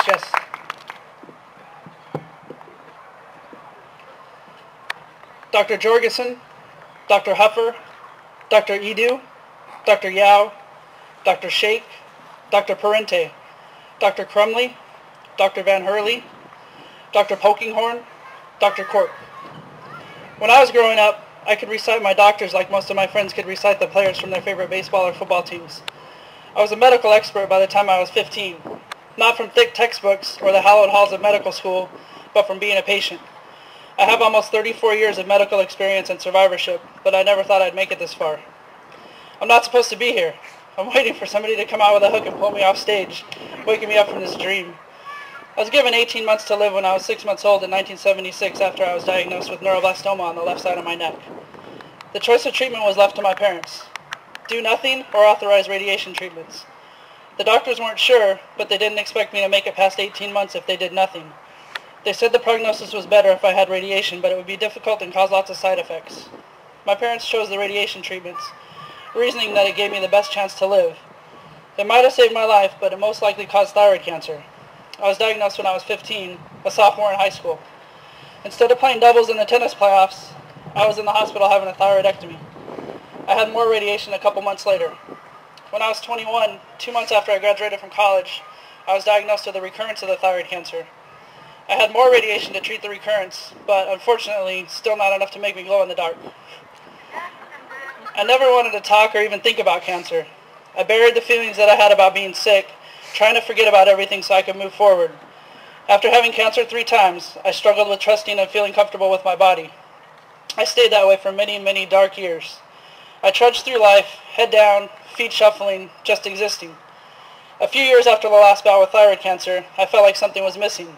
Thanks, Jess. Dr. Jorgensen, Dr. Huffer, Dr. Edu, Dr. Yao, Dr. Sheikh, Dr. Parente, Dr. Crumley, Dr. Van Hurley, Dr. Polkinghorn, Dr. Corp. When I was growing up, I could recite my doctors like most of my friends could recite the players from their favorite baseball or football teams. I was a medical expert by the time I was 15, not from thick textbooks or the hallowed halls of medical school, but from being a patient. I have almost 34 years of medical experience and survivorship, but I never thought I'd make it this far. I'm not supposed to be here. I'm waiting for somebody to come out with a hook and pull me off stage, waking me up from this dream. I was given 18 months to live when I was 6 months old in 1976 after I was diagnosed with neuroblastoma on the left side of my neck. The choice of treatment was left to my parents. Do nothing or authorize radiation treatments. The doctors weren't sure, but they didn't expect me to make it past 18 months if they did nothing. They said the prognosis was better if I had radiation, but it would be difficult and cause lots of side effects. My parents chose the radiation treatments, reasoning that it gave me the best chance to live. It might have saved my life, but it most likely caused thyroid cancer. I was diagnosed when I was 15, a sophomore in high school. Instead of playing doubles in the tennis playoffs, I was in the hospital having a thyroidectomy. I had more radiation a couple months later. When I was 21, 2 months after I graduated from college, I was diagnosed with a recurrence of the thyroid cancer. I had more radiation to treat the recurrence, but unfortunately, still not enough to make me glow in the dark. I never wanted to talk or even think about cancer. I buried the feelings that I had about being sick, trying to forget about everything so I could move forward. After having cancer 3 times, I struggled with trusting and feeling comfortable with my body. I stayed that way for many, many dark years. I trudged through life, head down, feet shuffling, just existing. A few years after the last bout with thyroid cancer, I felt like something was missing.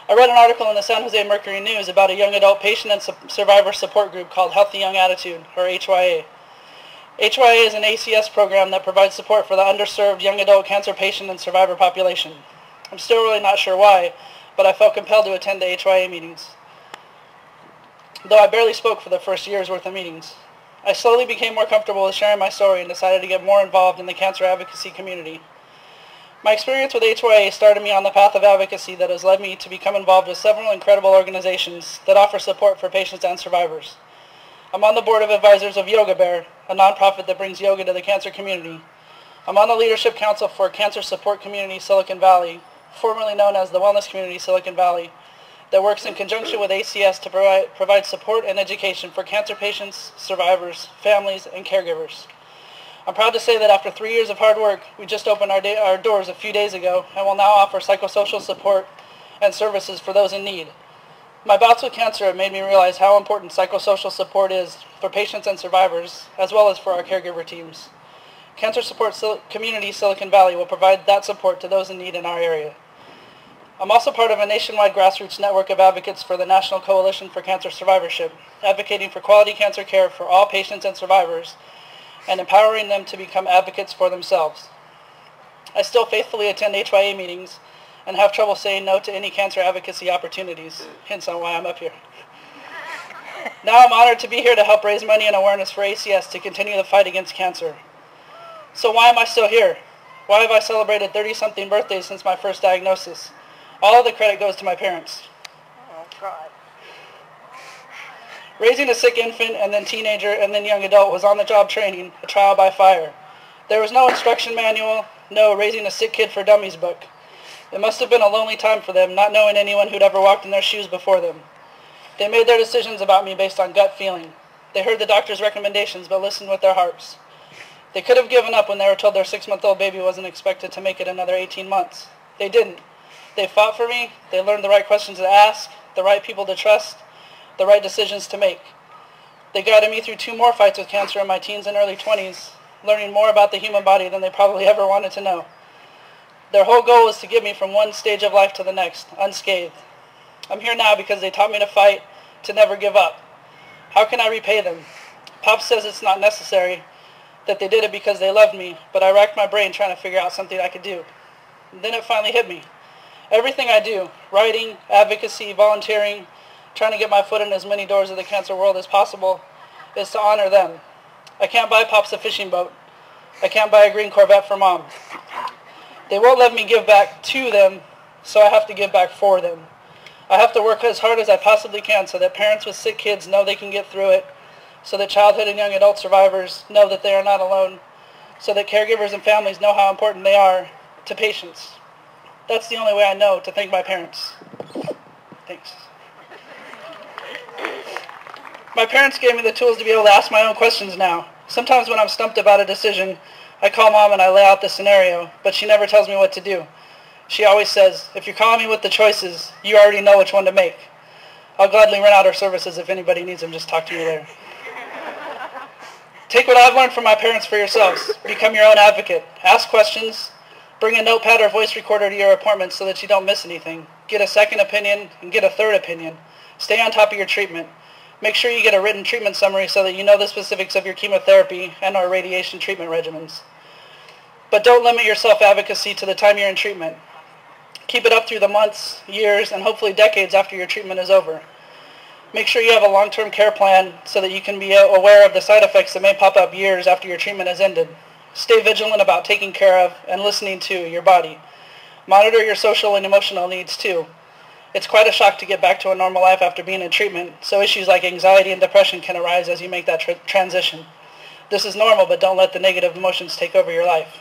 I read an article in the San Jose Mercury News about a young adult patient and survivor support group called Healthy Young Attitude, or HYA. HYA is an ACS program that provides support for the underserved young adult cancer patient and survivor population. I'm still really not sure why, but I felt compelled to attend the HYA meetings, though I barely spoke for the first year's worth of meetings. I slowly became more comfortable with sharing my story and decided to get more involved in the cancer advocacy community. My experience with HYA started me on the path of advocacy that has led me to become involved with several incredible organizations that offer support for patients and survivors. I'm on the board of advisors of Yoga Bear, a nonprofit that brings yoga to the cancer community. I'm on the leadership council for Cancer Support Community Silicon Valley, formerly known as the Wellness Community Silicon Valley, that works in conjunction with ACS to provide support and education for cancer patients, survivors, families, and caregivers. I'm proud to say that after 3 years of hard work, we just opened our doors a few days ago and will now offer psychosocial support and services for those in need. My bouts with cancer have made me realize how important psychosocial support is for patients and survivors, as well as for our caregiver teams. Cancer Support Community Silicon Valley will provide that support to those in need in our area. I'm also part of a nationwide grassroots network of advocates for the National Coalition for Cancer Survivorship, advocating for quality cancer care for all patients and survivors, and empowering them to become advocates for themselves. I still faithfully attend HYA meetings and have trouble saying no to any cancer advocacy opportunities, hence on why I'm up here. Now I'm honored to be here to help raise money and awareness for ACS to continue the fight against cancer. So why am I still here? Why have I celebrated 30-something birthdays since my first diagnosis? All of the credit goes to my parents. Oh, God. Raising a sick infant and then teenager and then young adult was on-the-job training, a trial by fire. There was no instruction manual, no Raising a Sick Kid for Dummies book. It must have been a lonely time for them, not knowing anyone who'd ever walked in their shoes before them. They made their decisions about me based on gut feeling. They heard the doctor's recommendations but listened with their hearts. They could have given up when they were told their 6-month-old baby wasn't expected to make it another 18 months. They didn't. They fought for me. They learned the right questions to ask, the right people to trust, the right decisions to make. They guided me through 2 more fights with cancer in my teens and early 20s, learning more about the human body than they probably ever wanted to know. Their whole goal was to get me from one stage of life to the next, unscathed. I'm here now because they taught me to fight, to never give up. How can I repay them? Pop says it's not necessary, that they did it because they loved me, but I racked my brain trying to figure out something I could do. And then it finally hit me. Everything I do, writing, advocacy, volunteering, trying to get my foot in as many doors of the cancer world as possible, is to honor them. I can't buy Pops a fishing boat. I can't buy a green Corvette for Mom. They won't let me give back to them, so I have to give back for them. I have to work as hard as I possibly can so that parents with sick kids know they can get through it, so that childhood and young adult survivors know that they are not alone, so that caregivers and families know how important they are to patients. That's the only way I know to thank my parents. Thanks. My parents gave me the tools to be able to ask my own questions now. Sometimes when I'm stumped about a decision, I call Mom and I lay out the scenario, but she never tells me what to do. She always says, if you're calling me with the choices, you already know which one to make. I'll gladly rent out our services if anybody needs them. Just talk to me later. Take what I've learned from my parents for yourselves. Become your own advocate. Ask questions. Bring a notepad or voice recorder to your appointments so that you don't miss anything. Get a second opinion and get a third opinion. Stay on top of your treatment. Make sure you get a written treatment summary so that you know the specifics of your chemotherapy and our radiation treatment regimens. But don't limit your self-advocacy to the time you're in treatment. Keep it up through the months, years, and hopefully decades after your treatment is over. Make sure you have a long-term care plan so that you can be aware of the side effects that may pop up years after your treatment has ended. Stay vigilant about taking care of and listening to your body. Monitor your social and emotional needs too. It's quite a shock to get back to a normal life after being in treatment, so issues like anxiety and depression can arise as you make that transition. This is normal, but don't let the negative emotions take over your life.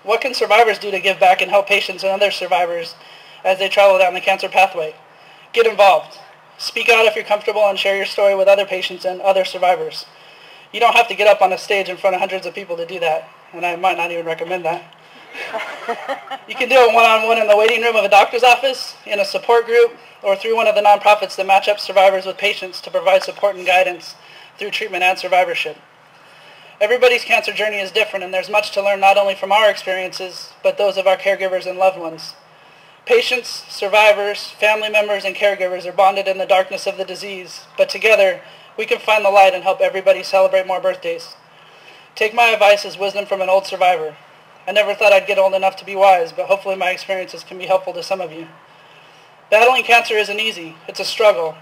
What can survivors do to give back and help patients and other survivors as they travel down the cancer pathway? Get involved. Speak out if you're comfortable and share your story with other patients and other survivors. You don't have to get up on a stage in front of hundreds of people to do that, and I might not even recommend that. You can do it one-on-one in the waiting room of a doctor's office, in a support group, or through one of the nonprofits that match up survivors with patients to provide support and guidance through treatment and survivorship. Everybody's cancer journey is different, and there's much to learn not only from our experiences, but those of our caregivers and loved ones. Patients, survivors, family members, and caregivers are bonded in the darkness of the disease, but together we can find the light and help everybody celebrate more birthdays. Take my advice as wisdom from an old survivor. I never thought I'd get old enough to be wise, but hopefully my experiences can be helpful to some of you. Battling cancer isn't easy. It's a struggle.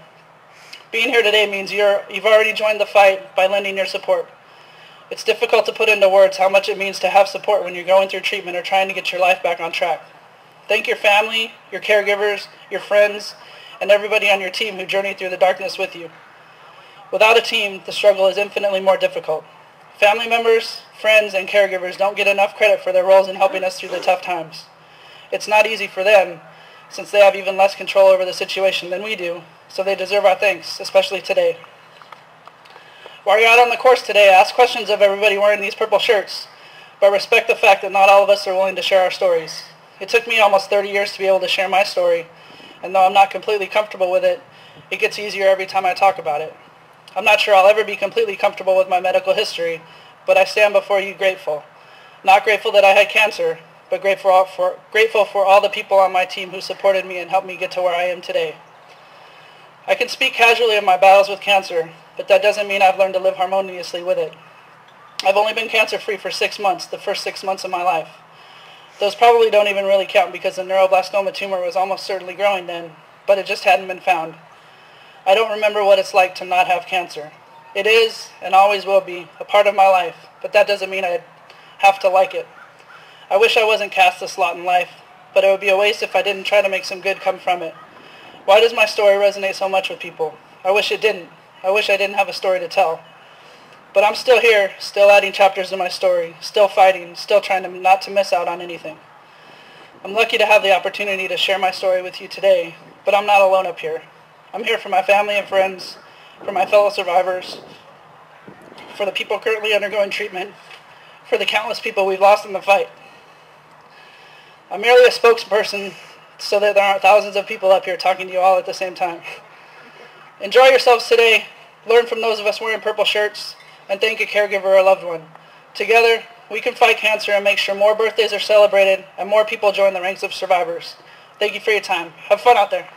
Being here today means you've already joined the fight by lending your support. It's difficult to put into words how much it means to have support when you're going through treatment or trying to get your life back on track. Thank your family, your caregivers, your friends, and everybody on your team who journeyed through the darkness with you. Without a team, the struggle is infinitely more difficult. Family members, friends, and caregivers don't get enough credit for their roles in helping us through the tough times. It's not easy for them, since they have even less control over the situation than we do, so they deserve our thanks, especially today. While you're out on the course today, ask questions of everybody wearing these purple shirts, but respect the fact that not all of us are willing to share our stories. It took me almost 30 years to be able to share my story, and though I'm not completely comfortable with it, it gets easier every time I talk about it. I'm not sure I'll ever be completely comfortable with my medical history, but I stand before you grateful. Not grateful that I had cancer, but grateful for all the people on my team who supported me and helped me get to where I am today. I can speak casually of my battles with cancer, but that doesn't mean I've learned to live harmoniously with it. I've only been cancer-free for 6 months, the first 6 months of my life. Those probably don't even really count because the neuroblastoma tumor was almost certainly growing then, but it just hadn't been found. I don't remember what it's like to not have cancer. It is, and always will be, a part of my life, but that doesn't mean I have to like it. I wish I wasn't cast this lot in life, but it would be a waste if I didn't try to make some good come from it. Why does my story resonate so much with people? I wish it didn't. I wish I didn't have a story to tell. But I'm still here, still adding chapters to my story, still fighting, still trying not to miss out on anything. I'm lucky to have the opportunity to share my story with you today, but I'm not alone up here. I'm here for my family and friends, for my fellow survivors, for the people currently undergoing treatment, for the countless people we've lost in the fight. I'm merely a spokesperson so that there aren't thousands of people up here talking to you all at the same time. Enjoy yourselves today, learn from those of us wearing purple shirts, and thank a caregiver or a loved one. Together, we can fight cancer and make sure more birthdays are celebrated and more people join the ranks of survivors. Thank you for your time. Have fun out there.